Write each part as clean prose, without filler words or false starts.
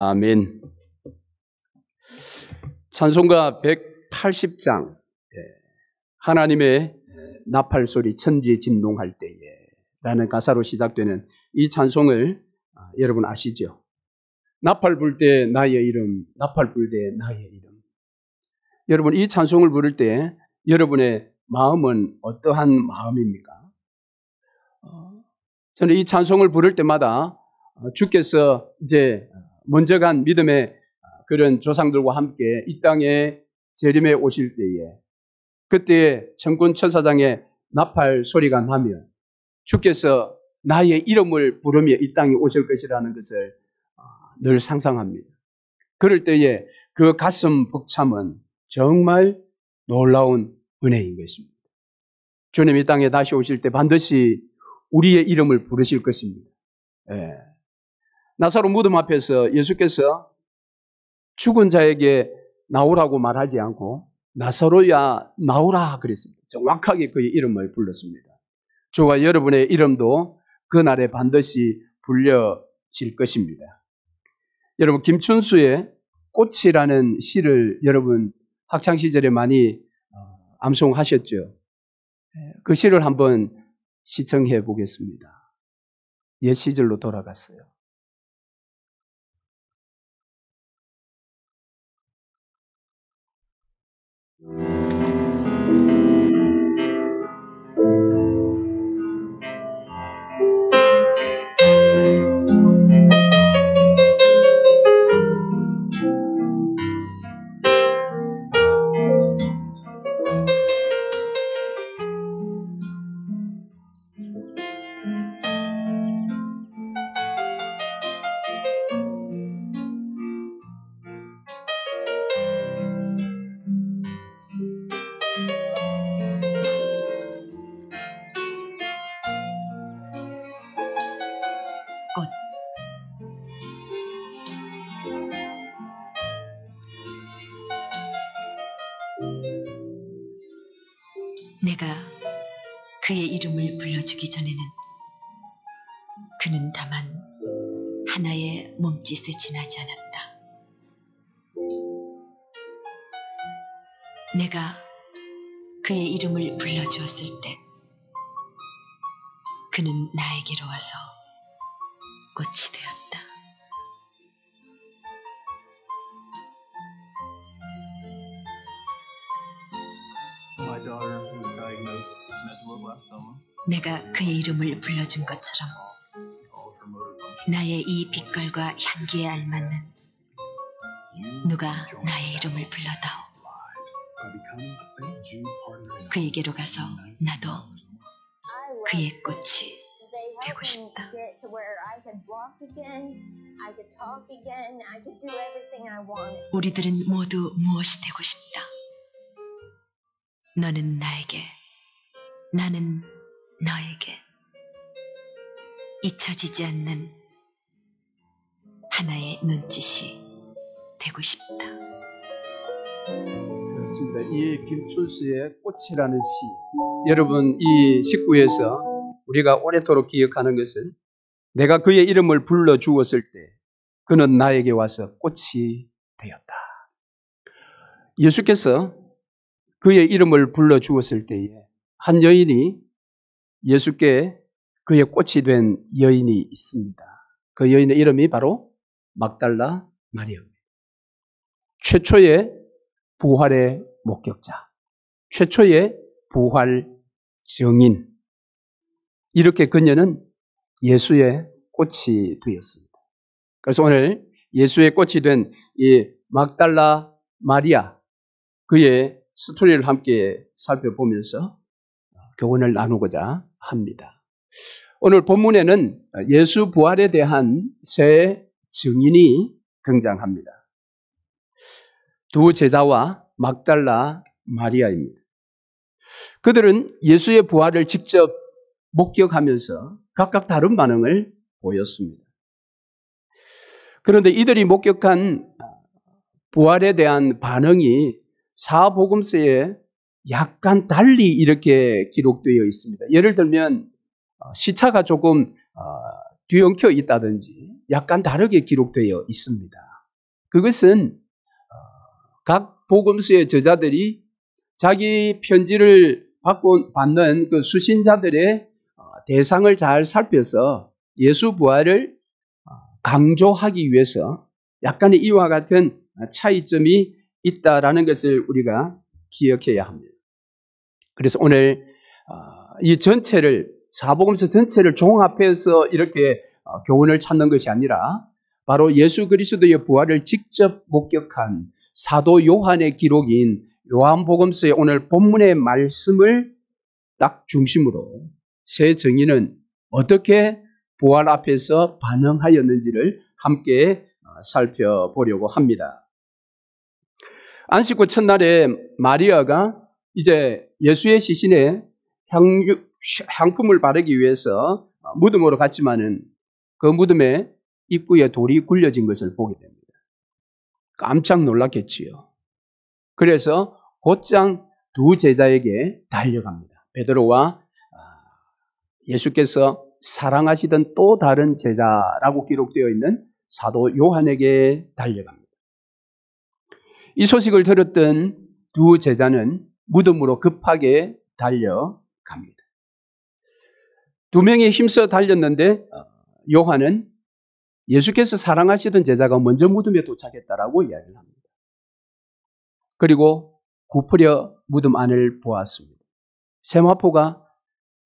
아멘. 찬송가 180장 하나님의 나팔 소리 천지 진동할 때에 라는 가사로 시작되는 이 찬송을 여러분 아시죠? 나팔 불 때 나의 이름, 나팔 불 때 나의 이름. 여러분 이 찬송을 부를 때 여러분의 마음은 어떠한 마음입니까? 저는 이 찬송을 부를 때마다 주께서 이제 먼저 간 믿음의 그런 조상들과 함께 이 땅에 재림에 오실 때에 그때에 천군 천사장의 나팔 소리가 나면 주께서 나의 이름을 부르며 이 땅에 오실 것이라는 것을 늘 상상합니다. 그럴 때에 그 가슴 벅참은 정말 놀라운 은혜인 것입니다. 주님 이 땅에 다시 오실 때 반드시 우리의 이름을 부르실 것입니다. 나사로 무덤 앞에서 예수께서 죽은 자에게 나오라고 말하지 않고 나사로야 나오라 그랬습니다. 정확하게 그의 이름을 불렀습니다. 저와 여러분의 이름도 그날에 반드시 불려질 것입니다. 여러분 김춘수의 꽃이라는 시를 여러분 학창시절에 많이 암송하셨죠. 그 시를 한번 시청해 보겠습니다. 옛 시절로 돌아갔어요. 꽃. 내가 그의 이름을 불러주기 전에는 그는 다만 하나의 몸짓에 지나지 않았다. 내가 그의 이름을 불러주었을 때 그는 나에게로 와서 꽃이 되었다. 내가 그의 이름을 불러준 것처럼 나의 이 빛깔과 향기에 알맞는 누가 나의 이름을 불러다오. 그에게로 가서 나도 그의 꽃이 되고 싶다. 우리들은 모두 무엇이 되고 싶다. 너는 나에게, 나는 너에게 잊혀지지 않는 하나의 눈짓이 되고 싶다. 그렇습니다. 이 김춘수의 꽃이라는 시, 여러분 이 식구에서 우리가 오래도록 기억하는 것은 내가 그의 이름을 불러주었을 때 그는 나에게 와서 꽃이 되었다. 예수께서 그의 이름을 불러주었을 때에 한 여인이 예수께 그의 꽃이 된 여인이 있습니다. 그 여인의 이름이 바로 막달라 마리아입니다. 최초의 부활의 목격자, 최초의 부활 증인. 이렇게 그녀는 예수의 꽃이 되었습니다. 그래서 오늘 예수의 꽃이 된 이 막달라 마리아, 그의 스토리를 함께 살펴보면서 교훈을 나누고자 합니다. 오늘 본문에는 예수 부활에 대한 세 증인이 등장합니다. 두 제자와 막달라 마리아입니다. 그들은 예수의 부활을 직접 목격하면서 각각 다른 반응을 보였습니다. 그런데 이들이 목격한 부활에 대한 반응이 사복음서에 약간 달리 이렇게 기록되어 있습니다. 예를 들면 시차가 조금 뒤엉켜 있다든지 약간 다르게 기록되어 있습니다. 그것은 각 복음서의 저자들이 자기 편지를 받는 그 수신자들의 대상을 잘 살펴서 예수 부활을 강조하기 위해서 약간의 이와 같은 차이점이 있다라는 것을 우리가 기억해야 합니다. 그래서 오늘 이 전체를 사복음서 전체를 종합해서 이렇게 교훈을 찾는 것이 아니라 바로 예수 그리스도의 부활을 직접 목격한 사도 요한의 기록인 요한복음서의 오늘 본문의 말씀을 딱 중심으로 새 정인은 어떻게 부활 앞에서 반응하였는지를 함께 살펴보려고 합니다. 안식 후 첫날에 마리아가 이제 예수의 시신에 향품을 바르기 위해서 무덤으로 갔지만은 그 무덤에 입구에 돌이 굴려진 것을 보게 됩니다. 깜짝 놀랐겠지요. 그래서 곧장 두 제자에게 달려갑니다. 베드로와 예수께서 사랑하시던 또 다른 제자라고 기록되어 있는 사도 요한에게 달려갑니다. 이 소식을 들었던 두 제자는 무덤으로 급하게 달려갑니다. 두 명이 힘써 달렸는데 요한은 예수께서 사랑하시던 제자가 먼저 무덤에 도착했다라고 이야기를 합니다. 그리고 굽으려 무덤 안을 보았습니다. 세마포가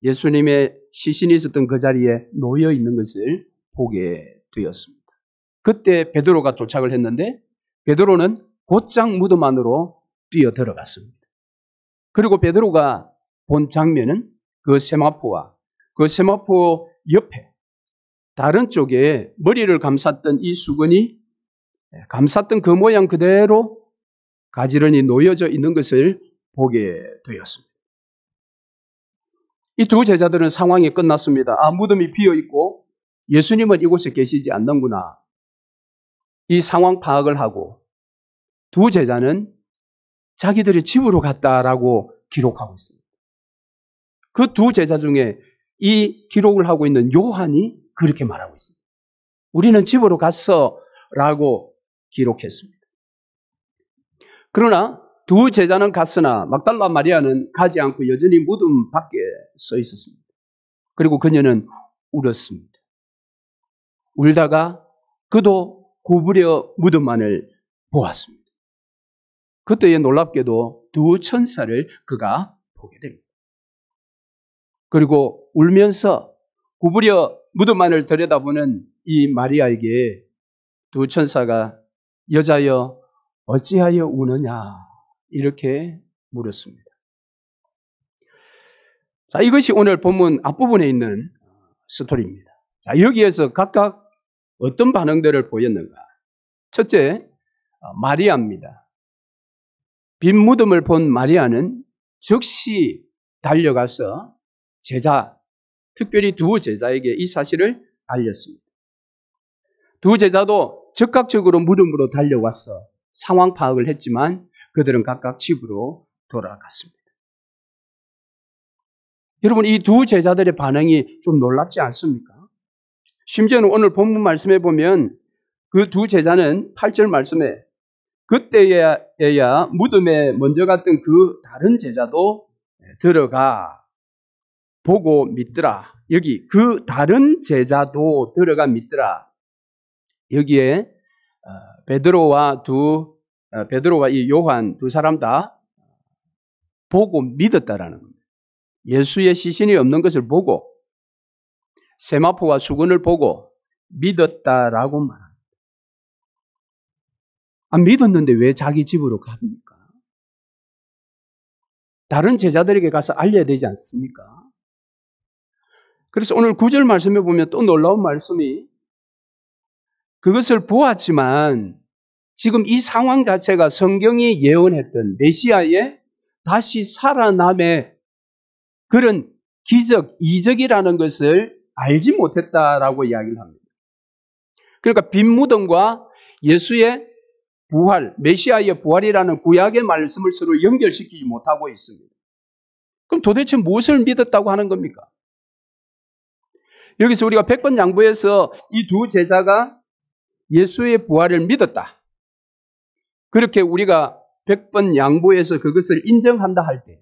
예수님의 시신이 있었던 그 자리에 놓여 있는 것을 보게 되었습니다. 그때 베드로가 도착을 했는데 베드로는 곧장 무덤 안으로 뛰어 들어갔습니다. 그리고 베드로가 본 장면은 그 세마포와 그 세마포 옆에 다른 쪽에 머리를 감쌌던 이 수건이 감쌌던 그 모양 그대로 가지런히 놓여져 있는 것을 보게 되었습니다. 이 두 제자들은 상황이 끝났습니다. 무덤이 비어 있고 예수님은 이곳에 계시지 않는구나. 이 상황 파악을 하고 두 제자는 자기들의 집으로 갔다라고 기록하고 있습니다. 그 두 제자 중에 이 기록을 하고 있는 요한이 그렇게 말하고 있습니다. 우리는 집으로 갔어라고 기록했습니다. 그러나 두 제자는 갔으나 막달라 마리아는 가지 않고 여전히 무덤 밖에 서 있었습니다. 그리고 그녀는 울었습니다. 울다가 그도 구부려 무덤 안을 보았습니다. 그때에 놀랍게도 두 천사를 그가 보게 됩니다. 그리고 울면서 구부려 무덤 안을 들여다보는 이 마리아에게 두 천사가 여자여 어찌하여 우느냐 이렇게 물었습니다. 자, 이것이 오늘 본문 앞부분에 있는 스토리입니다. 자, 여기에서 각각 어떤 반응들을 보였는가? 첫째, 마리아입니다. 빈 무덤을 본 마리아는 즉시 달려가서 제자, 특별히 두 제자에게 이 사실을 알렸습니다. 두 제자도 즉각적으로 무덤으로 달려와서 상황 파악을 했지만 그들은 각각 집으로 돌아갔습니다. 여러분, 이 두 제자들의 반응이 좀 놀랍지 않습니까? 심지어는 오늘 본문 말씀에 보면 그 두 제자는 8절 말씀에 그때에야 무덤에 먼저 갔던 그 다른 제자도 들어가 보고 믿더라. 여기 그 다른 제자도 들어가 믿더라. 여기에 베드로와 이 요한 두 사람 다 보고 믿었다라는 겁니다. 예수의 시신이 없는 것을 보고 세마포와 수건을 보고 믿었다라고 말합니다. 믿었는데 왜 자기 집으로 갑니까? 다른 제자들에게 가서 알려야 되지 않습니까? 그래서 오늘 9절 말씀에 보면 또 놀라운 말씀이 그것을 보았지만 지금 이 상황 자체가 성경이 예언했던 메시아의 다시 살아남의 그런 기적, 이적이라는 것을 알지 못했다라고 이야기를 합니다. 그러니까 빈 무덤과 예수의 부활, 메시아의 부활이라는 구약의 말씀을 서로 연결시키지 못하고 있습니다. 그럼 도대체 무엇을 믿었다고 하는 겁니까? 여기서 우리가 100번 양보해서 이 두 제자가 예수의 부활을 믿었다. 그렇게 우리가 100번 양보해서 그것을 인정한다 할 때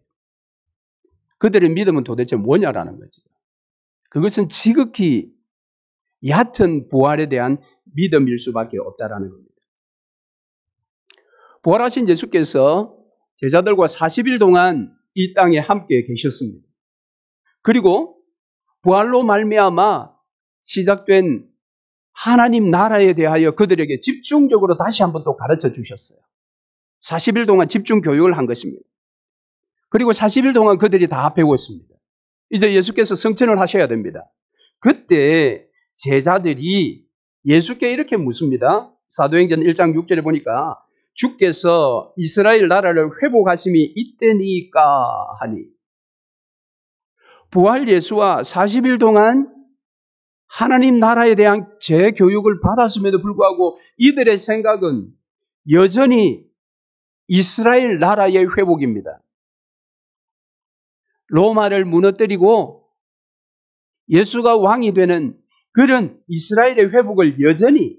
그들의 믿음은 도대체 뭐냐라는 거지. 그것은 지극히 얕은 부활에 대한 믿음일 수밖에 없다라는 겁니다. 부활하신 예수께서 제자들과 40일 동안 이 땅에 함께 계셨습니다. 그리고 부활로 말미암아 시작된 하나님 나라에 대하여 그들에게 집중적으로 다시 한번 또 가르쳐 주셨어요. 40일 동안 집중 교육을 한 것입니다. 그리고 40일 동안 그들이 다 배웠습니다. 이제 예수께서 성천을 하셔야 됩니다. 그때 제자들이 예수께 이렇게 묻습니다. 사도행전 1장 6절에 보니까 주께서 이스라엘 나라를 회복하심이 이때니까 하니, 부활 예수와 40일 동안 하나님 나라에 대한 재교육을 받았음에도 불구하고 이들의 생각은 여전히 이스라엘 나라의 회복입니다. 로마를 무너뜨리고 예수가 왕이 되는 그런 이스라엘의 회복을 여전히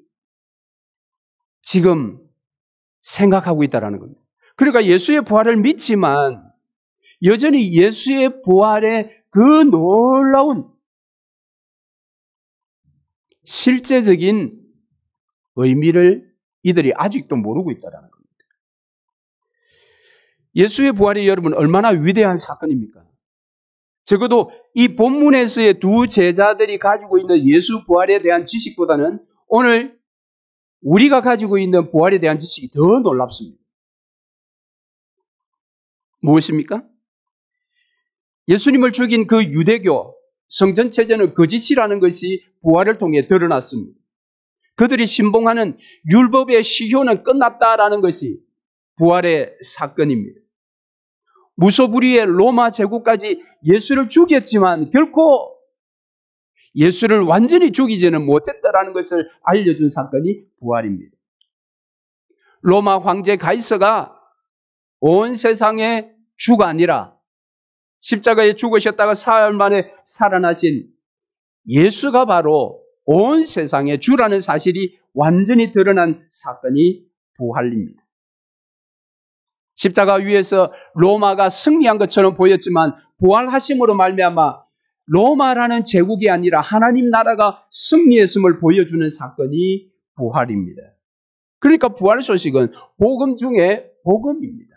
지금 생각하고 있다는 겁니다. 그러니까 예수의 부활을 믿지만 여전히 예수의 부활의 그 놀라운 실제적인 의미를 이들이 아직도 모르고 있다는 겁니다. 예수의 부활이 여러분 얼마나 위대한 사건입니까? 적어도 이 본문에서의 두 제자들이 가지고 있는 예수 부활에 대한 지식보다는 오늘 우리가 가지고 있는 부활에 대한 지식이 더 놀랍습니다. 무엇입니까? 예수님을 죽인 그 유대교 성전체제는 거짓이라는 것이 부활을 통해 드러났습니다. 그들이 신봉하는 율법의 시효는 끝났다라는 것이 부활의 사건입니다. 무소불위의 로마 제국까지 예수를 죽였지만 결코 예수를 완전히 죽이지는 못했다라는 것을 알려준 사건이 부활입니다. 로마 황제 가이서가 온 세상의 주가 아니라 십자가에 죽으셨다가 사흘 만에 살아나신 예수가 바로 온 세상의 주라는 사실이 완전히 드러난 사건이 부활입니다. 십자가 위에서 로마가 승리한 것처럼 보였지만 부활하심으로 말미암아 로마라는 제국이 아니라 하나님 나라가 승리했음을 보여주는 사건이 부활입니다. 그러니까 부활 소식은 복음 중에 복음입니다.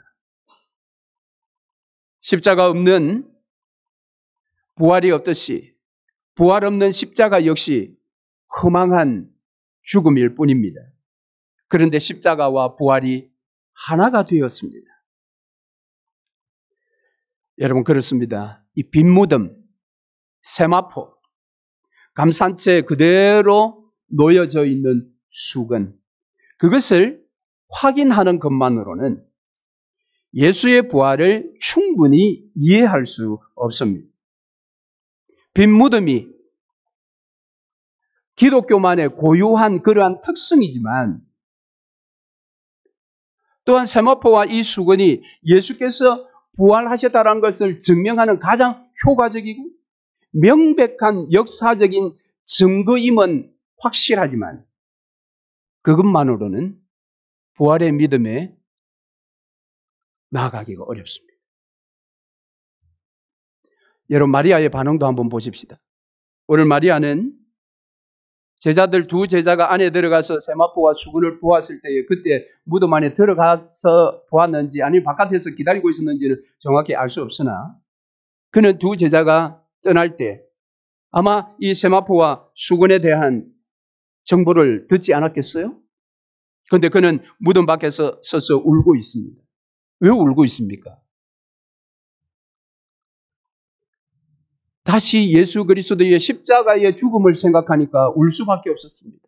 십자가 없는 부활이 없듯이 부활 없는 십자가 역시 허망한 죽음일 뿐입니다. 그런데 십자가와 부활이 하나가 되었습니다. 여러분 그렇습니다. 이 빈 무덤, 세마포, 감산채 그대로 놓여져 있는 수건, 그것을 확인하는 것만으로는 예수의 부활을 충분히 이해할 수 없습니다. 빈 무덤이 기독교만의 고유한 그러한 특성이지만 또한 세마포와 이 수건이 예수께서 부활하셨다는 것을 증명하는 가장 효과적이고 명백한 역사적인 증거임은 확실하지만 그것만으로는 부활의 믿음에 나아가기가 어렵습니다. 여러분 마리아의 반응도 한번 보십시다. 오늘 마리아는 제자들 두 제자가 안에 들어가서 세마포와 수건을 보았을 때에 그때 무덤 안에 들어가서 보았는지 아니면 바깥에서 기다리고 있었는지는 정확히 알 수 없으나 그는 두 제자가 떠날 때 아마 이 세마포와 수건에 대한 정보를 듣지 않았겠어요? 그런데 그는 무덤 밖에서 서서 울고 있습니다. 왜 울고 있습니까? 다시 예수 그리스도의 십자가의 죽음을 생각하니까 울 수밖에 없었습니다.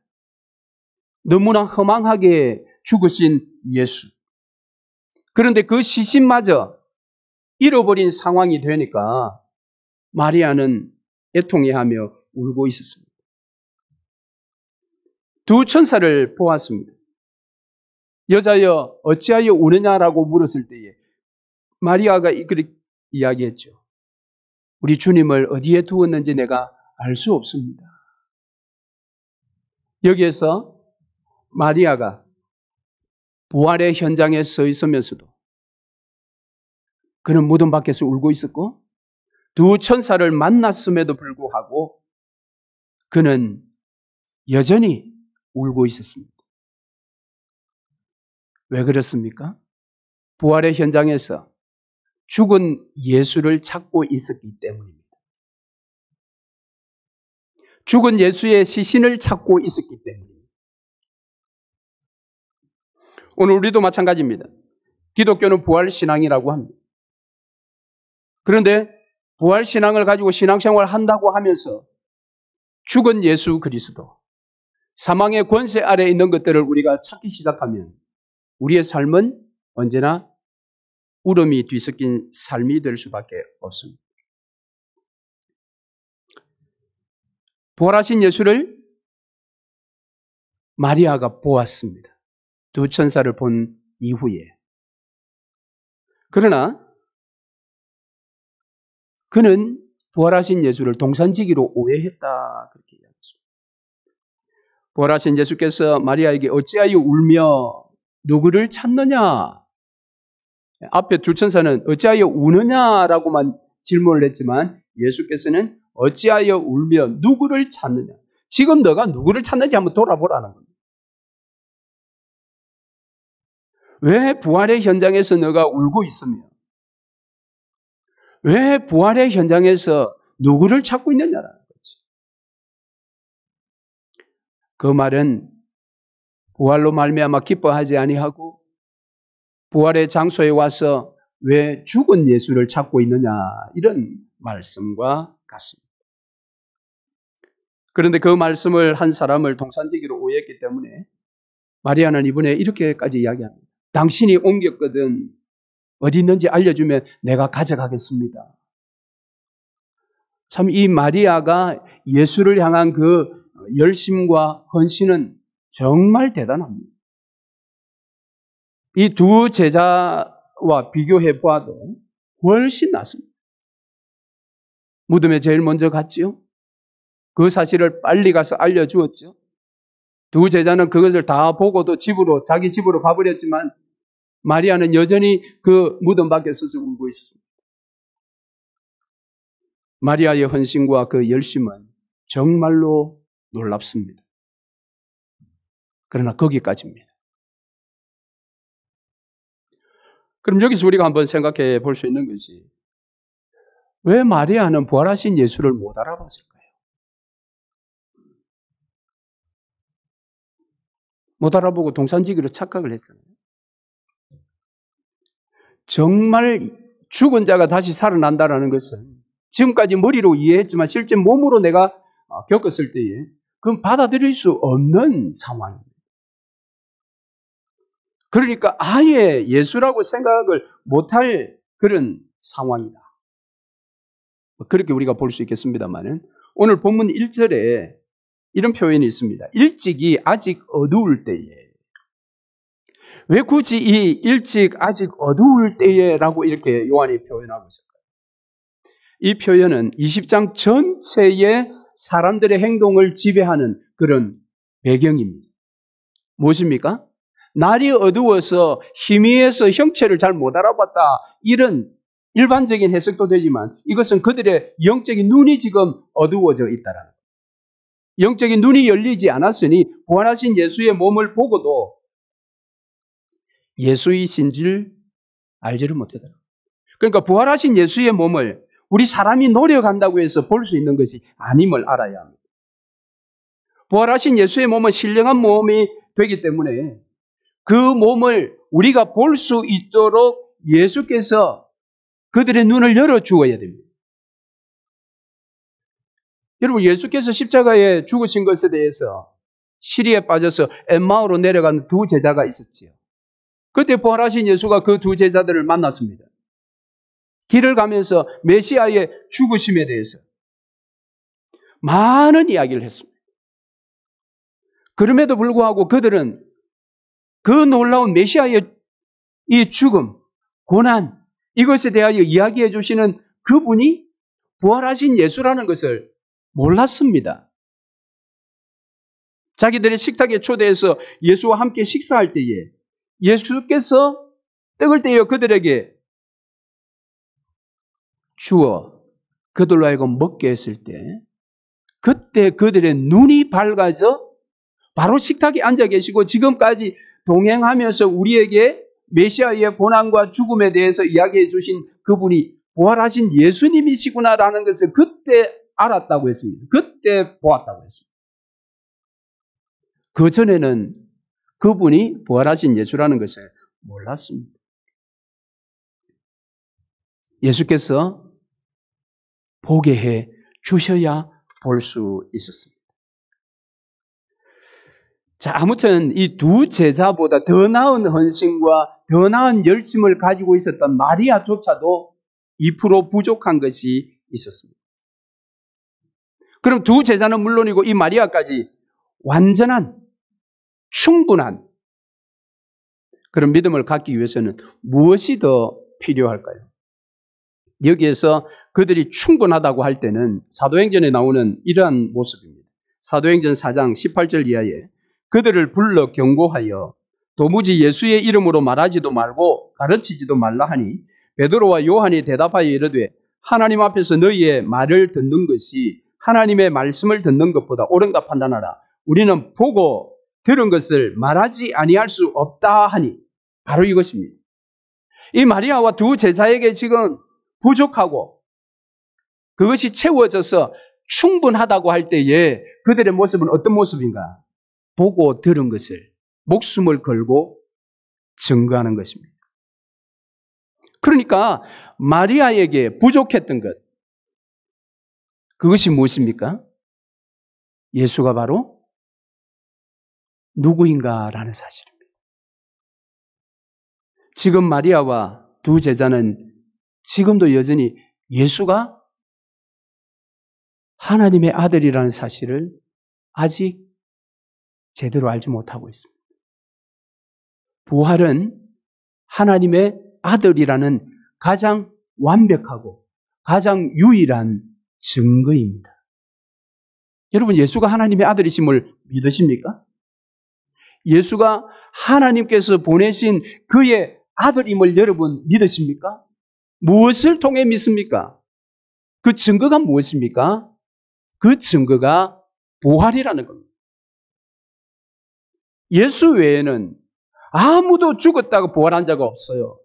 너무나 허망하게 죽으신 예수. 그런데 그 시신마저 잃어버린 상황이 되니까 마리아는 애통해하며 울고 있었습니다. 두 천사를 보았습니다. 여자여 어찌하여 우느냐라고 물었을 때에 마리아가 그렇게 이야기했죠. 우리 주님을 어디에 두었는지 내가 알 수 없습니다. 여기에서 마리아가 부활의 현장에 서 있으면서도 그는 무덤 밖에서 울고 있었고 두 천사를 만났음에도 불구하고 그는 여전히 울고 있었습니다. 왜 그렇습니까? 부활의 현장에서 죽은 예수를 찾고 있었기 때문입니다. 죽은 예수의 시신을 찾고 있었기 때문입니다. 오늘 우리도 마찬가지입니다. 기독교는 부활신앙이라고 합니다. 그런데 부활신앙을 가지고 신앙생활을 한다고 하면서 죽은 예수 그리스도, 사망의 권세 아래에 있는 것들을 우리가 찾기 시작하면 우리의 삶은 언제나 울음이 뒤섞인 삶이 될 수밖에 없습니다. 부활하신 예수를 마리아가 보았습니다. 두 천사를 본 이후에. 그러나 그는 부활하신 예수를 동산지기로 오해했다 그렇게 이야기했습니다. 부활하신 예수께서 마리아에게 어찌하여 울며 누구를 찾느냐? 앞에 두 천사는 어찌하여 우느냐라고만 질문을 했지만 예수께서는 어찌하여 울며 누구를 찾느냐? 지금 너가 누구를 찾는지 한번 돌아보라는 겁니다. 왜 부활의 현장에서 너가 울고 있으며 왜 부활의 현장에서 누구를 찾고 있느냐라는 거지. 그 말은 부활로 말미암아 기뻐하지 아니하고 부활의 장소에 와서 왜 죽은 예수를 찾고 있느냐 이런 말씀과 같습니다. 그런데 그 말씀을 한 사람을 동산지기로 오해했기 때문에 마리아는 이번에 이렇게까지 이야기합니다. 당신이 옮겼거든 어디 있는지 알려주면 내가 가져가겠습니다. 참 이 마리아가 예수를 향한 그 열심과 헌신은 정말 대단합니다. 이 두 제자와 비교해 보아도 훨씬 낫습니다. 무덤에 제일 먼저 갔지요. 그 사실을 빨리 가서 알려주었죠. 두 제자는 그것을 다 보고도 자기 집으로 가버렸지만 마리아는 여전히 그 무덤 밖에 서서 울고 있었습니다. 마리아의 헌신과 그 열심은 정말로 놀랍습니다. 그러나 거기까지입니다. 그럼 여기서 우리가 한번 생각해 볼 수 있는 것이 왜 마리아는 부활하신 예수를 못 알아봤을까요? 못 알아보고 동산지기로 착각을 했잖아요. 정말 죽은 자가 다시 살아난다는 것은 지금까지 머리로 이해했지만 실제 몸으로 내가 겪었을 때에 그건 받아들일 수 없는 상황입니다. 그러니까 아예 예수라고 생각을 못할 그런 상황이다. 그렇게 우리가 볼 수 있겠습니다만은 오늘 본문 1절에 이런 표현이 있습니다. 일찍이 아직 어두울 때에. 왜 굳이 이 일찍 아직 어두울 때에라고 이렇게 요한이 표현하고 있을까요? 이 표현은 20장 전체의 사람들의 행동을 지배하는 그런 배경입니다. 무엇입니까? 날이 어두워서 희미해서 형체를 잘 못 알아봤다. 이런 일반적인 해석도 되지만 이것은 그들의 영적인 눈이 지금 어두워져 있다라는 거예요. 영적인 눈이 열리지 않았으니 부활하신 예수의 몸을 보고도 예수이신 줄 알지를 못하더라고요. 그러니까 부활하신 예수의 몸을 우리 사람이 노력한다고 해서 볼 수 있는 것이 아님을 알아야 합니다. 부활하신 예수의 몸은 신령한 몸이 되기 때문에 그 몸을 우리가 볼 수 있도록 예수께서 그들의 눈을 열어주어야 됩니다. 여러분, 예수께서 십자가에 죽으신 것에 대해서 시리에 빠져서 엠마오로 내려가는 두 제자가 있었지요. 그때 부활하신 예수가 그 두 제자들을 만났습니다. 길을 가면서 메시아의 죽으심에 대해서 많은 이야기를 했습니다. 그럼에도 불구하고 그들은 그 놀라운 메시아의 이 죽음, 고난, 이것에 대하여 이야기해 주시는 그분이 부활하신 예수라는 것을 몰랐습니다. 자기들의 식탁에 초대해서 예수와 함께 식사할 때에 예수께서 떡을 떼어 그들에게 주어 그들로 하여금 먹게 했을 때 그때 그들의 눈이 밝아져 바로 식탁에 앉아 계시고 지금까지 동행하면서 우리에게 메시아의 고난과 죽음에 대해서 이야기해 주신 그분이 부활하신 예수님이시구나라는 것을 그때 알았다고 했습니다. 그때 보았다고 했습니다. 그전에는 그분이 부활하신 예수라는 것을 몰랐습니다. 예수께서 보게 해 주셔야 볼 수 있었습니다. 자, 아무튼 이 두 제자보다 더 나은 헌신과 더 나은 열심을 가지고 있었던 마리아조차도 2% 부족한 것이 있었습니다. 그럼 두 제자는 물론이고 이 마리아까지 완전한, 충분한 그런 믿음을 갖기 위해서는 무엇이 더 필요할까요? 여기에서 그들이 충분하다고 할 때는 사도행전에 나오는 이러한 모습입니다. 사도행전 4장 18절 이하에 그들을 불러 경고하여 도무지 예수의 이름으로 말하지도 말고 가르치지도 말라 하니 베드로와 요한이 대답하여 이르되 하나님 앞에서 너희의 말을 듣는 것이 하나님의 말씀을 듣는 것보다 옳은가 판단하라. 우리는 보고 들은 것을 말하지 아니할 수 없다 하니 바로 이것입니다. 이 마리아와 두 제자에게 지금 부족하고 그것이 채워져서 충분하다고 할 때에 그들의 모습은 어떤 모습인가? 보고 들은 것을 목숨을 걸고 증거하는 것입니다. 그러니까 마리아에게 부족했던 것, 그것이 무엇입니까? 예수가 바로 누구인가라는 사실입니다. 지금 마리아와 두 제자는 지금도 여전히 예수가 하나님의 아들이라는 사실을 아직 제대로 알지 못하고 있습니다. 부활은 하나님의 아들이라는 가장 완벽하고 가장 유일한 증거입니다. 여러분, 예수가 하나님의 아들이심을 믿으십니까? 예수가 하나님께서 보내신 그의 아들임을 여러분 믿으십니까? 무엇을 통해 믿습니까? 그 증거가 무엇입니까? 그 증거가 부활이라는 겁니다. 예수 외에는 아무도 죽었다고 부활한 자가 없어요.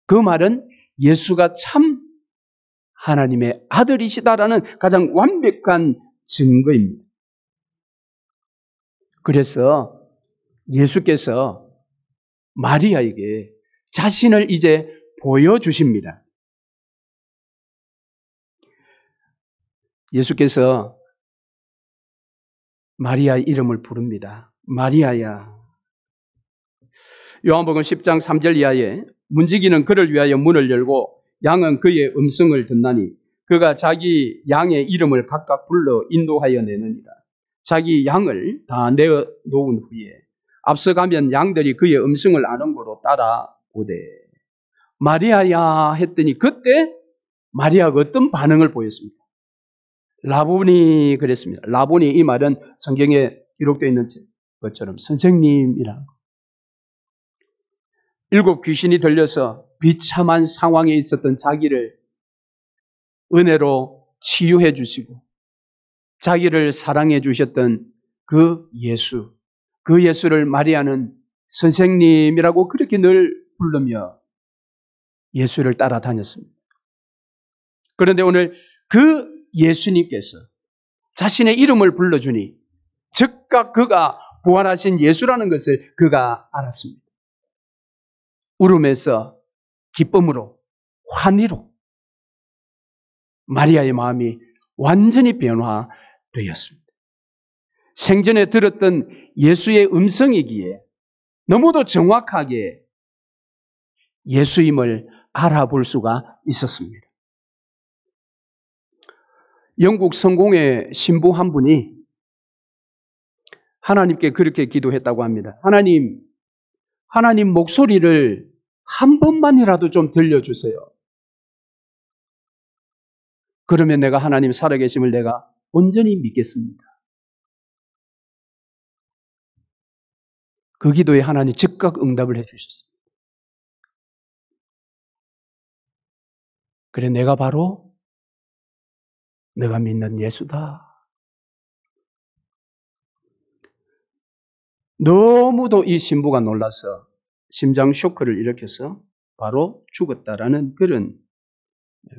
그 말은 예수가 참 하나님의 아들이시다라는 가장 완벽한 증거입니다. 그래서 예수께서 마리아에게 자신을 이제 보여주십니다. 예수께서 마리아의 이름을 부릅니다. 마리아야. 요한복음 10장 3절 이하에 문지기는 그를 위하여 문을 열고 양은 그의 음성을 듣나니 그가 자기 양의 이름을 각각 불러 인도하여 내느니라. 자기 양을 다 내어 놓은 후에 앞서가면 양들이 그의 음성을 아는 거로 따라오되 마리아야 했더니 그때 마리아가 어떤 반응을 보였습니까? 라보니 그랬습니다. 라보니 이 말은 성경에 기록되어 있는 것처럼 선생님이라고. 7 귀신이 들려서 비참한 상황에 있었던 자기를 은혜로 치유해 주시고 자기를 사랑해 주셨던 그 예수, 그 예수를 마리아는 선생님이라고 그렇게 늘 부르며 예수를 따라다녔습니다. 그런데 오늘 그 예수님께서 자신의 이름을 불러주니 즉각 그가 부활하신 예수라는 것을 그가 알았습니다. 울음에서 기쁨으로, 환희로 마리아의 마음이 완전히 변화되었습니다. 생전에 들었던 예수의 음성이기에 너무도 정확하게 예수임을 알아볼 수가 있었습니다. 영국 성공의 신부 한 분이 하나님께 그렇게 기도했다고 합니다. 하나님 목소리를 한 번만이라도 좀 들려주세요. 그러면 내가 하나님 살아계심을 내가 온전히 믿겠습니다. 그 기도에 하나님 즉각 응답을 해주셨습니다. 그래, 내가 바로 내가 믿는 예수다. 너무도 이 신부가 놀라서 심장 쇼크를 일으켜서 바로 죽었다라는 그런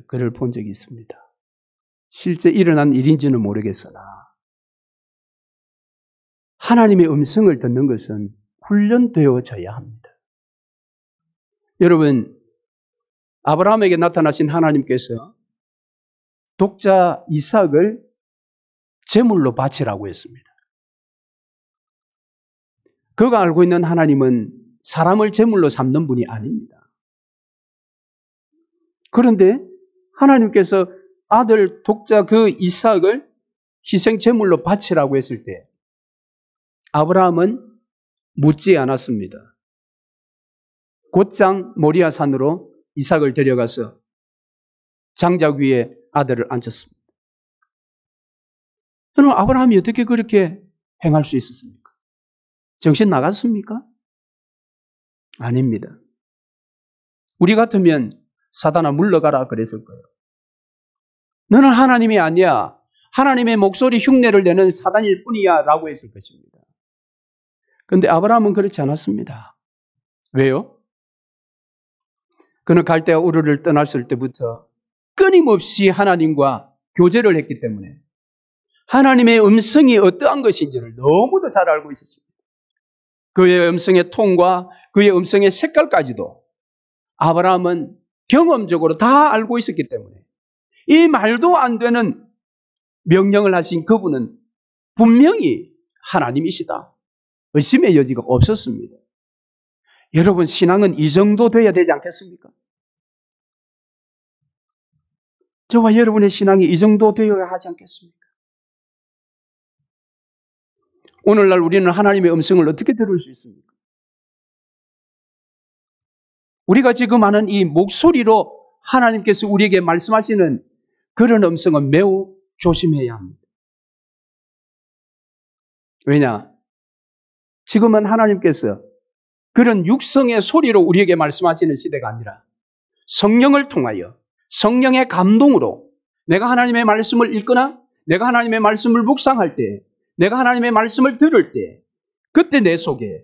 글을 본 적이 있습니다. 실제 일어난 일인지는 모르겠으나 하나님의 음성을 듣는 것은 훈련되어져야 합니다. 여러분, 아브라함에게 나타나신 하나님께서 독자 이삭을 제물로 바치라고 했습니다. 그가 알고 있는 하나님은 사람을 제물로 삼는 분이 아닙니다. 그런데 하나님께서 아들 독자 그 이삭을 희생 제물로 바치라고 했을 때 아브라함은 묻지 않았습니다. 곧장 모리아 산으로 이삭을 데려가서 장작 위에 아들을 앉혔습니다. 여러분, 아브라함이 어떻게 그렇게 행할 수 있었습니까? 정신 나갔습니까? 아닙니다. 우리 같으면 사단아 물러가라 그랬을 거예요. 너는 하나님이 아니야. 하나님의 목소리 흉내를 내는 사단일 뿐이야 라고 했을 것입니다. 그런데 아브라함은 그렇지 않았습니다. 왜요? 그는 갈대아 우르를 떠났을 때부터 끊임없이 하나님과 교제를 했기 때문에 하나님의 음성이 어떠한 것인지를 너무도 잘 알고 있었습니다. 그의 음성의 톤과 그의 음성의 색깔까지도 아브라함은 경험적으로 다 알고 있었기 때문에 이 말도 안 되는 명령을 하신 그분은 분명히 하나님이시다. 의심의 여지가 없었습니다. 여러분, 신앙은 이 정도 돼야 되지 않겠습니까? 저와 여러분의 신앙이 이 정도 되어야 하지 않겠습니까? 오늘날 우리는 하나님의 음성을 어떻게 들을 수 있습니까? 우리가 지금 하는 이 목소리로 하나님께서 우리에게 말씀하시는 그런 음성은 매우 조심해야 합니다. 왜냐? 지금은 하나님께서 그런 육성의 소리로 우리에게 말씀하시는 시대가 아니라 성령을 통하여 성령의 감동으로 내가 하나님의 말씀을 읽거나 내가 하나님의 말씀을 묵상할 때 내가 하나님의 말씀을 들을 때 그때 내 속에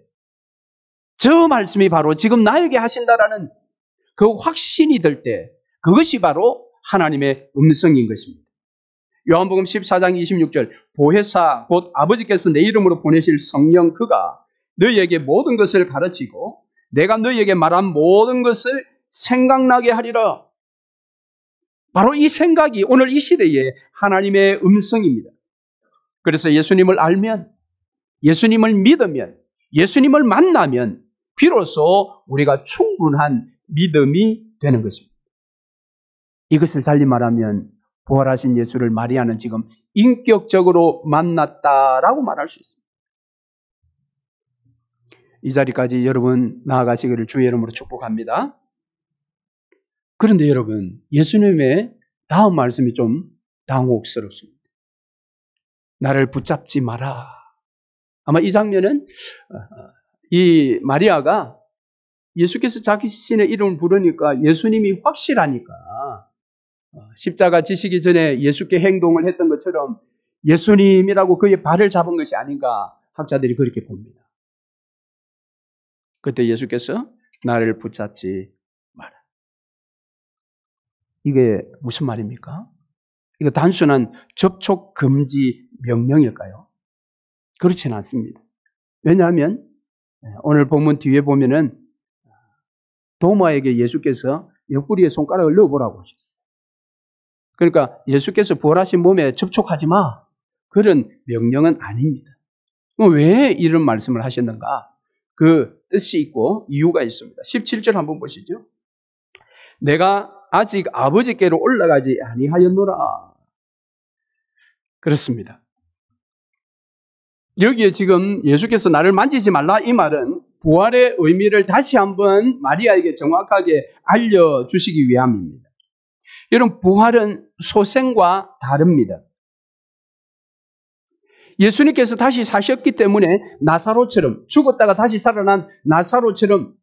저 말씀이 바로 지금 나에게 하신다라는 그 확신이 들 때 그것이 바로 하나님의 음성인 것입니다. 요한복음 14장 26절 보혜사 곧 아버지께서 내 이름으로 보내실 성령 그가 너희에게 모든 것을 가르치고 내가 너희에게 말한 모든 것을 생각나게 하리라. 바로 이 생각이 오늘 이 시대에 하나님의 음성입니다. 그래서 예수님을 알면 예수님을 믿으면 예수님을 만나면 비로소 우리가 충분한 믿음이 되는 것입니다. 이것을 달리 말하면 부활하신 예수를 마리아는 지금 인격적으로 만났다라고 말할 수 있습니다. 이 자리까지 여러분 나아가시기를 주의 이름으로 축복합니다. 그런데 여러분, 예수님의 다음 말씀이 좀 당혹스럽습니다. 나를 붙잡지 마라. 아마 이 장면은 이 마리아가 예수께서 자신의 이름을 부르니까 예수님이 확실하니까 십자가 지시기 전에 예수께 행동을 했던 것처럼 예수님이라고 그의 발을 잡은 것이 아닌가 학자들이 그렇게 봅니다. 그때 예수께서 나를 붙잡지 마라. 이게 무슨 말입니까? 이거 단순한 접촉 금지 명령일까요? 그렇지는 않습니다. 왜냐하면 오늘 본문 뒤에 보면은 도마에게 예수께서 옆구리에 손가락을 넣어보라고 하셨어요. 그러니까 예수께서 부활하신 몸에 접촉하지 마. 그런 명령은 아닙니다. 왜 이런 말씀을 하셨는가? 그 뜻이 있고 이유가 있습니다. 17절 한번 보시죠. 내가 아직 아버지께로 올라가지 아니하였노라. 그렇습니다. 여기에 지금 예수께서 나를 만지지 말라 이 말은 부활의 의미를 다시 한번 마리아에게 정확하게 알려주시기 위함입니다. 여러분, 부활은 소생과 다릅니다. 예수님께서 다시 사셨기 때문에 나사로처럼, 죽었다가 다시 살아난 나사로처럼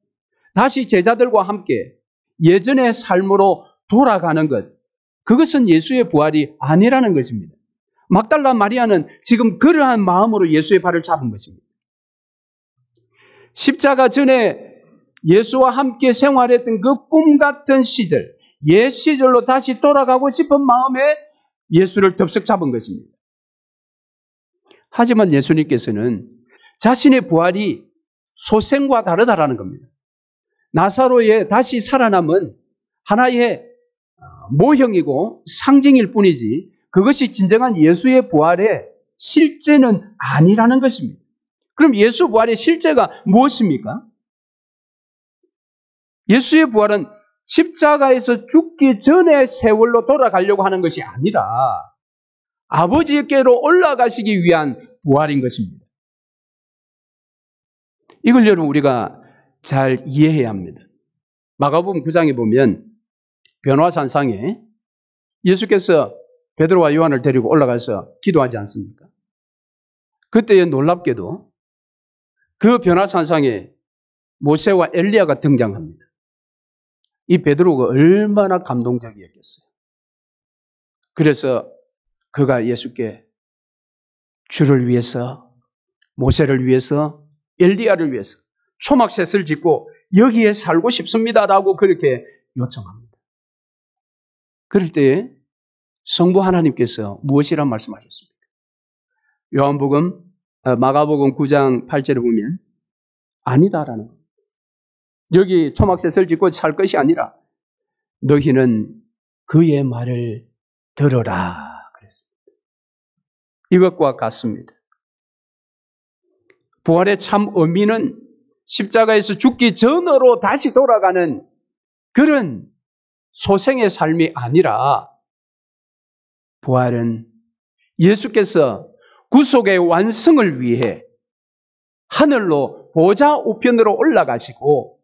다시 제자들과 함께 예전의 삶으로 돌아가는 것, 그것은 예수의 부활이 아니라는 것입니다. 막달라 마리아는 지금 그러한 마음으로 예수의 발을 잡은 것입니다. 십자가 전에 예수와 함께 생활했던 그 꿈 같은 시절, 옛 시절로 다시 돌아가고 싶은 마음에 예수를 덥석 잡은 것입니다. 하지만 예수님께서는 자신의 부활이 소생과 다르다라는 겁니다. 나사로의 다시 살아남은 하나의 모형이고 상징일 뿐이지 그것이 진정한 예수의 부활의 실제는 아니라는 것입니다. 그럼 예수 부활의 실제가 무엇입니까? 예수의 부활은 십자가에서 죽기 전의 세월로 돌아가려고 하는 것이 아니라 아버지께로 올라가시기 위한 부활인 것입니다. 이걸 여러분 우리가 잘 이해해야 합니다. 마가복음 9장에 보면 변화산상에 예수께서 베드로와 요한을 데리고 올라가서 기도하지 않습니까? 그때 놀랍게도 그 변화산상에 모세와 엘리야가 등장합니다. 이 베드로가 얼마나 감동적이었겠어요. 그래서 그가 예수께 주를 위해서, 모세를 위해서, 엘리야를 위해서 초막셋을 짓고 여기에 살고 싶습니다라고 그렇게 요청합니다. 그럴 때 성부 하나님께서 무엇이란 말씀하셨습니까? 요한복음, 마가복음 9장 8절에 보면 아니다라는 겁니다. 여기 초막셋을 짓고 살 것이 아니라 너희는 그의 말을 들어라 그랬습니다. 이것과 같습니다. 부활의 참 의미는 십자가에서 죽기 전으로 다시 돌아가는 그런 소생의 삶이 아니라 부활은 예수께서 구속의 완성을 위해 하늘로 보좌 우편으로 올라가시고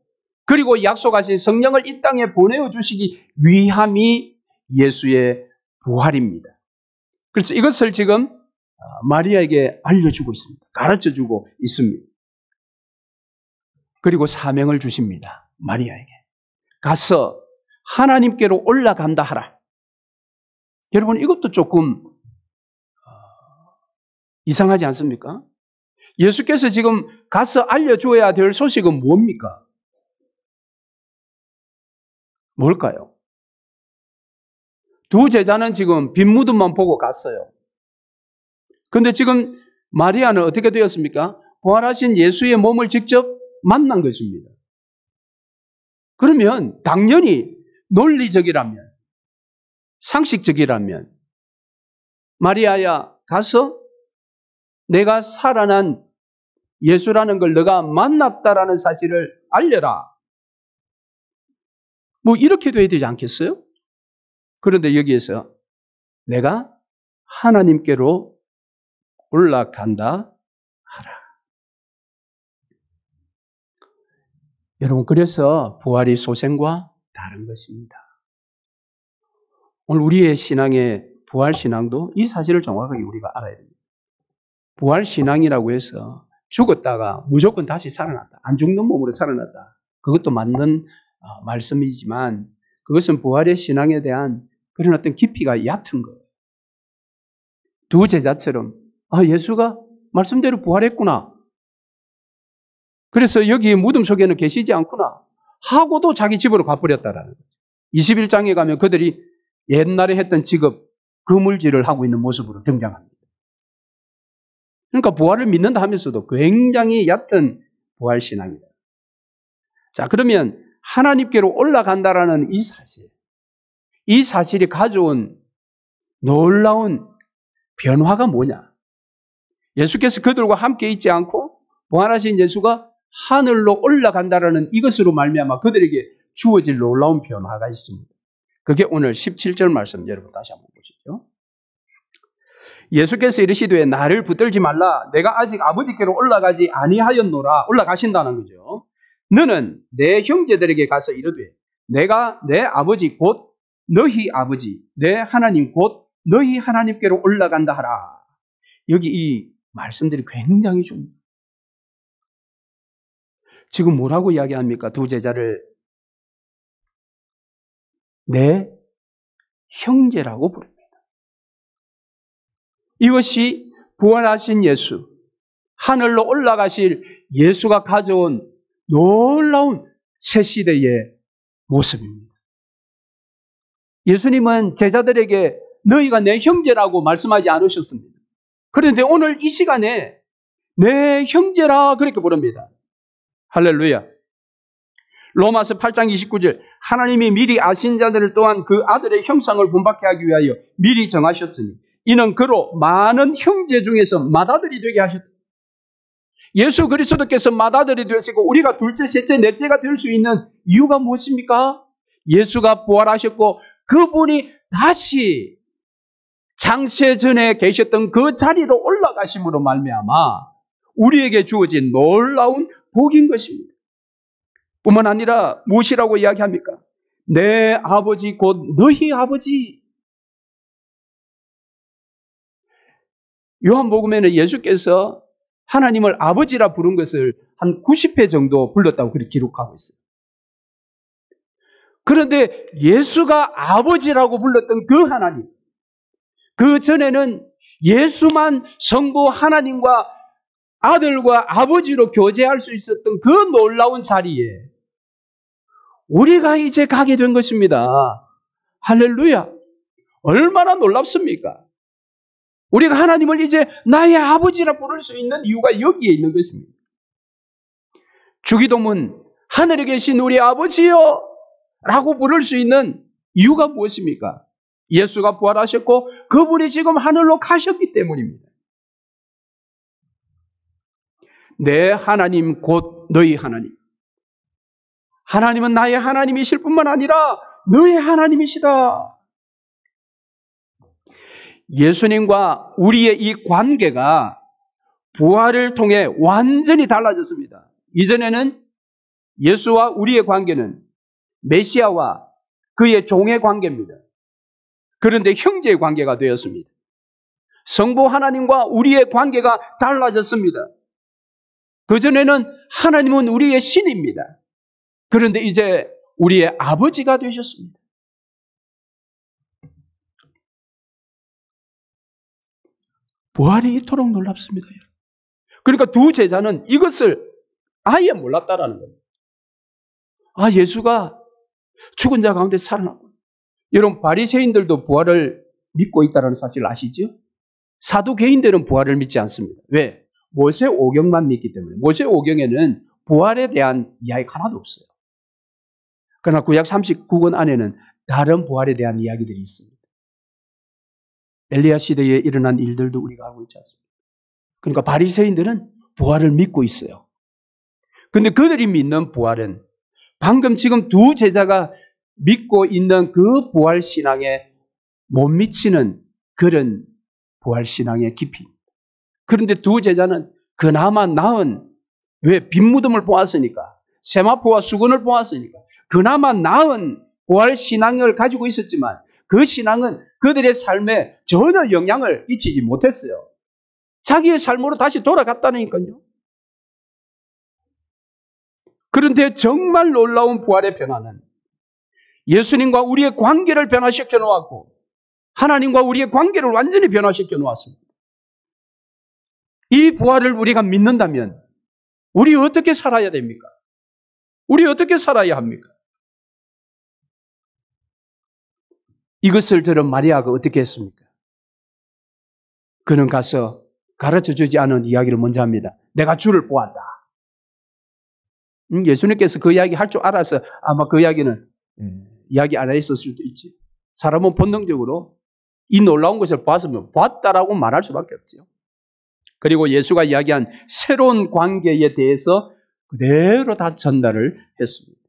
그리고 약속하신 성령을 이 땅에 보내주시기 위함이 예수의 부활입니다. 그래서 이것을 지금 마리아에게 알려주고 있습니다. 가르쳐주고 있습니다. 그리고 사명을 주십니다. 마리아에게. 가서 하나님께로 올라간다 하라. 여러분 이것도 조금 이상하지 않습니까? 예수께서 지금 가서 알려줘야 될 소식은 뭡니까? 뭘까요? 두 제자는 지금 빈 무덤만 보고 갔어요. 그런데 지금 마리아는 어떻게 되었습니까? 부활하신 예수의 몸을 직접 만난 것입니다. 그러면 당연히 논리적이라면, 상식적이라면 마리아야 가서 내가 살아난 예수라는 걸 너가 만났다라는 사실을 알려라. 뭐 이렇게 돼야 되지 않겠어요? 그런데 여기에서 내가 하나님께로 올라간다 하라. 여러분 그래서 부활이 소생과 다른 것입니다. 오늘 우리의 신앙의 부활 신앙도 이 사실을 정확하게 우리가 알아야 됩니다. 부활 신앙이라고 해서 죽었다가 무조건 다시 살아났다. 안 죽는 몸으로 살아났다. 그것도 맞는 말씀이지만 그것은 부활의 신앙에 대한 그런 어떤 깊이가 얕은 거예요. 두 제자처럼 예수가 말씀대로 부활했구나. 그래서 여기 무덤 속에는 계시지 않구나. 하고도 자기 집으로 가버렸다라는 거죠. 21장에 가면 그들이 옛날에 했던 직업, 그물질을 하고 있는 모습으로 등장합니다. 그러니까 부활을 믿는다 하면서도 굉장히 얕은 부활 신앙이다. 자, 그러면 하나님께로 올라간다라는 이 사실이 가져온 놀라운 변화가 뭐냐? 예수께서 그들과 함께 있지 않고 부활하신 예수가 하늘로 올라간다라는 이것으로 말미암아 그들에게 주어질 놀라운 변화가 있습니다. 그게 오늘 17절 말씀 여러분 다시 한번 보시죠. 예수께서 이르시되 나를 붙들지 말라. 내가 아직 아버지께로 올라가지 아니하였노라. 올라가신다는 거죠. 너는 내 형제들에게 가서 이르되 내가 내 아버지 곧 너희 아버지 내 하나님 곧 너희 하나님께로 올라간다 하라. 여기 이 말씀들이 굉장히 중요해요. 지금 뭐라고 이야기합니까? 두 제자를 내 형제라고 부릅니다. 이것이 부활하신 예수, 하늘로 올라가실 예수가 가져온 놀라운 새 시대의 모습입니다. 예수님은 제자들에게 너희가 내 형제라고 말씀하지 않으셨습니다. 그런데 오늘 이 시간에 내 형제라 그렇게 부릅니다. 할렐루야. 로마서 8장 29절 하나님이 미리 아신 자들을 또한 그 아들의 형상을 본받게 하기 위하여 미리 정하셨으니 이는 그로 많은 형제 중에서 맏아들이 되게 하셨다. 예수 그리스도께서 맏아들이 되시고 우리가 둘째, 셋째, 넷째가 될 수 있는 이유가 무엇입니까? 예수가 부활하셨고 그분이 다시 장세 전에 계셨던 그 자리로 올라가심으로 말미암아 우리에게 주어진 놀라운 복인 것입니다. 뿐만 아니라 무엇이라고 이야기합니까? 내 아버지 곧 너희 아버지. 요한복음에는 예수께서 하나님을 아버지라 부른 것을 한 90회 정도 불렀다고 그렇게 기록하고 있어요. 그런데 예수가 아버지라고 불렀던 그 하나님, 그 전에는 예수만 성부 하나님과 아들과 아버지로 교제할 수 있었던 그 놀라운 자리에 우리가 이제 가게 된 것입니다. 할렐루야. 얼마나 놀랍습니까? 우리가 하나님을 이제 나의 아버지라 부를 수 있는 이유가 여기에 있는 것입니다. 주기도문 하늘에 계신 우리 아버지요 라고 부를 수 있는 이유가 무엇입니까? 예수가 부활하셨고 그분이 지금 하늘로 가셨기 때문입니다. 내 하나님 곧 너희 하나님. 하나님은 나의 하나님이실 뿐만 아니라 너의 하나님이시다. 예수님과 우리의 이 관계가 부활을 통해 완전히 달라졌습니다. 이전에는 예수와 우리의 관계는 메시아와 그의 종의 관계입니다. 그런데 형제의 관계가 되었습니다. 성부 하나님과 우리의 관계가 달라졌습니다. 그전에는 하나님은 우리의 신입니다. 그런데 이제 우리의 아버지가 되셨습니다. 부활이 이토록 놀랍습니다. 그러니까 두 제자는 이것을 아예 몰랐다라는 거예요. 아, 예수가 죽은 자 가운데 살아났고. 여러분, 바리새인들도 부활을 믿고 있다는 사실 아시죠? 사두개인들은 부활을 믿지 않습니다. 왜? 모세 오경만 믿기 때문에. 모세 오경에는 부활에 대한 이야기가 하나도 없어요. 그러나 구약 39권 안에는 다른 부활에 대한 이야기들이 있습니다. 엘리야 시대에 일어난 일들도 우리가 알고 있지 않습니까? 그러니까 바리새인들은 부활을 믿고 있어요. 그런데 그들이 믿는 부활은 방금 지금 두 제자가 믿고 있는 그 부활 신앙에 못 미치는 그런 부활 신앙의 깊이입니다. 그런데 두 제자는 그나마 나은, 왜? 빈무덤을 보았으니까, 세마포와 수건을 보았으니까 그나마 나은 부활 신앙을 가지고 있었지만 그 신앙은 그들의 삶에 전혀 영향을 끼치지 못했어요. 자기의 삶으로 다시 돌아갔다니까요. 그런데 정말 놀라운 부활의 변화는 예수님과 우리의 관계를 변화시켜 놓았고 하나님과 우리의 관계를 완전히 변화시켜 놓았습니다. 이 부활을 우리가 믿는다면 우리 어떻게 살아야 됩니까? 우리 어떻게 살아야 합니까? 이것을 들은 마리아가 어떻게 했습니까? 그는 가서 가르쳐주지 않은 이야기를 먼저 합니다. 내가 주를 보았다. 예수님께서 그 이야기 할 줄 알아서 아마 그 이야기는 이야기 안 했을 수도 있지. 사람은 본능적으로 이 놀라운 것을 봤으면 봤다라고 말할 수밖에 없죠. 그리고 예수가 이야기한 새로운 관계에 대해서 그대로 다 전달을 했습니다.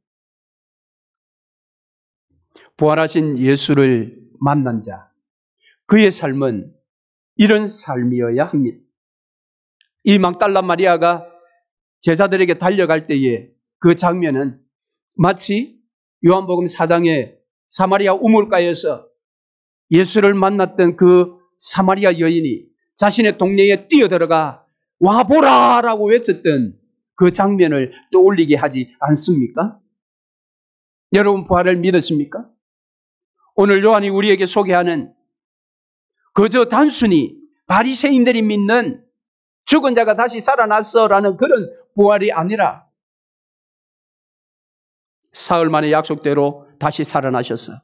부활하신 예수를 만난 자, 그의 삶은 이런 삶이어야 합니다. 이 막달라 마리아가 제자들에게 달려갈 때에 그 장면은 마치 요한복음 4장의 사마리아 우물가에서 예수를 만났던 그 사마리아 여인이 자신의 동네에 뛰어들어가 와보라라고 외쳤던 그 장면을 떠올리게 하지 않습니까? 여러분 부활을 믿으십니까? 오늘 요한이 우리에게 소개하는 그저 단순히 바리새인들이 믿는 죽은 자가 다시 살아났어라는 그런 부활이 아니라 사흘 만에 약속대로 다시 살아나셔서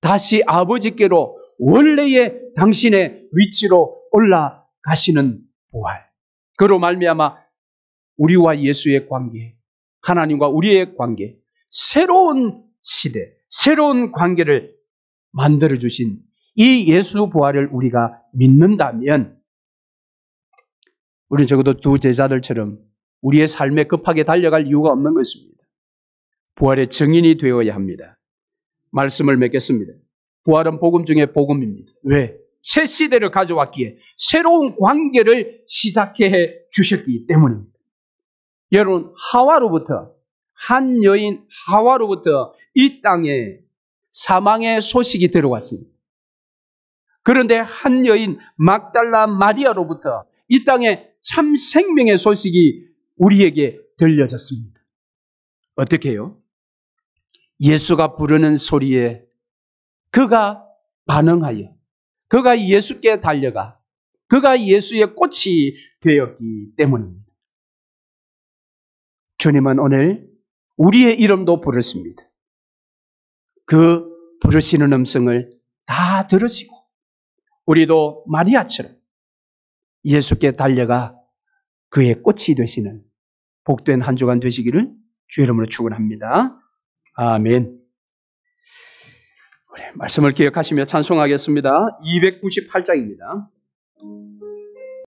다시 아버지께로 원래의 당신의 위치로 올라가시는 부활. 그로 말미암아 우리와 예수의 관계, 하나님과 우리의 관계, 새로운 시대, 새로운 관계를 만들어주신 이 예수 부활을 우리가 믿는다면 우리는 적어도 두 제자들처럼 우리의 삶에 급하게 달려갈 이유가 없는 것입니다. 부활의 증인이 되어야 합니다. 말씀을 맺겠습니다. 부활은 복음 중에 복음입니다. 왜? 새 시대를 가져왔기에 새로운 관계를 시작해 주셨기 때문입니다. 여러분, 하와로부터 한 여인 하와로부터 이 땅에 사망의 소식이 들어왔습니다. 그런데 한 여인 막달라 마리아로부터 이 땅에 참 생명의 소식이 우리에게 들려졌습니다. 어떻게 해요? 예수가 부르는 소리에 그가 반응하여 그가 예수께 달려가 그가 예수의 꽃이 되었기 때문입니다. 주님은 오늘 우리의 이름도 부르십니다. 그 부르시는 음성을 다 들으시고 우리도 마리아처럼 예수께 달려가 그의 꽃이 되시는 복된 한 주간 되시기를 주의 이름으로 축원합니다. 아멘. 말씀을 기억하시며 찬송하겠습니다. 298장입니다.